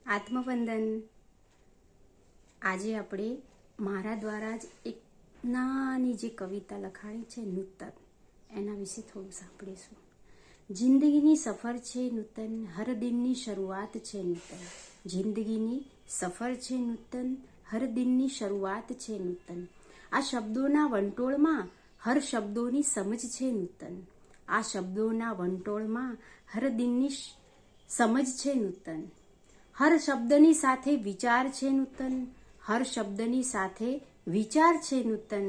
આત્મવંદન. આજે આપણે મારા દ્વારા જ એક નાની જે કવિતા લખાણી છે નૂતન, એના વિશે થોડું સાંભળીશું. જિંદગીની સફર છે નૂતન, હર દિનની શરૂઆત છે નૂતન. જિંદગીની સફર છે નૂતન, હર દિનની શરૂઆત છે નૂતન. આ શબ્દોના વંટોળમાં હર શબ્દોની સમજ છે નૂતન. આ શબ્દોના વંટોળમાં હર દિનની સમજ છે નૂતન. હર શબ્દની સાથે વિચાર છે નૂતન. હર શબ્દની સાથે વિચાર છે નૂતન.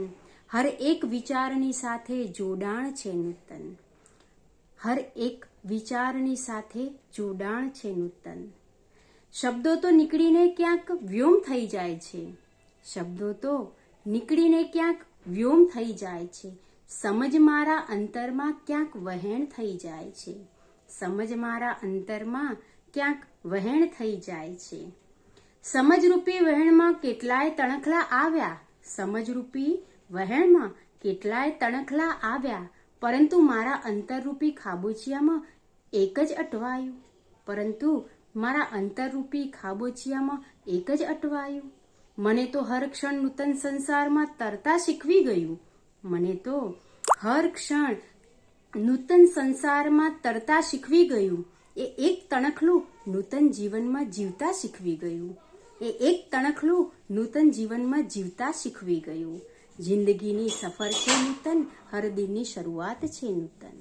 હર એક વિચારની સાથે જોડાણ છે નૂતન. હર એક વિચારની સાથે જોડાણ છે નૂતન. શબ્દો તો નીકળીને ક્યાંક વ્યોમ થઈ જાય છે. શબ્દો તો નીકળીને ક્યાંક વ્યોમ થઈ જાય છે. સમજ મારા અંતરમાં ક્યાંક વહેણ થઈ જાય છે. સમજ મારા અંતરમાં ક્યાંક વહેણ થઈ જાય છે. સમજરૂપી વહેણમાં કેટલાય તણખલા આવ્યા. સમજરૂપી વહેણમાં કેટલાય તણખલા આવ્યા, પરંતુ મારા અંતરરૂપી ખાબોચિયામાં એક જ અટવાયું. પરંતુ મારા અંતરરૂપી ખાબોચિયામાં એક જ અટવાયું. મને તો હર ક્ષણ નૂતન સંસારમાં તરતા શીખવી ગયું. મને તો હર ક્ષણ નૂતન સંસારમાં તરતા શીખવી ગયું. એ એક તણખલું નૂતન જીવનમાં જીવતા શીખવી ગયું. એ એક તણખલું નૂતન જીવનમાં જીવતા શીખવી ગયું. જિંદગીની સફર છે નૂતન, હર દિનની શરૂઆત છે નૂતન.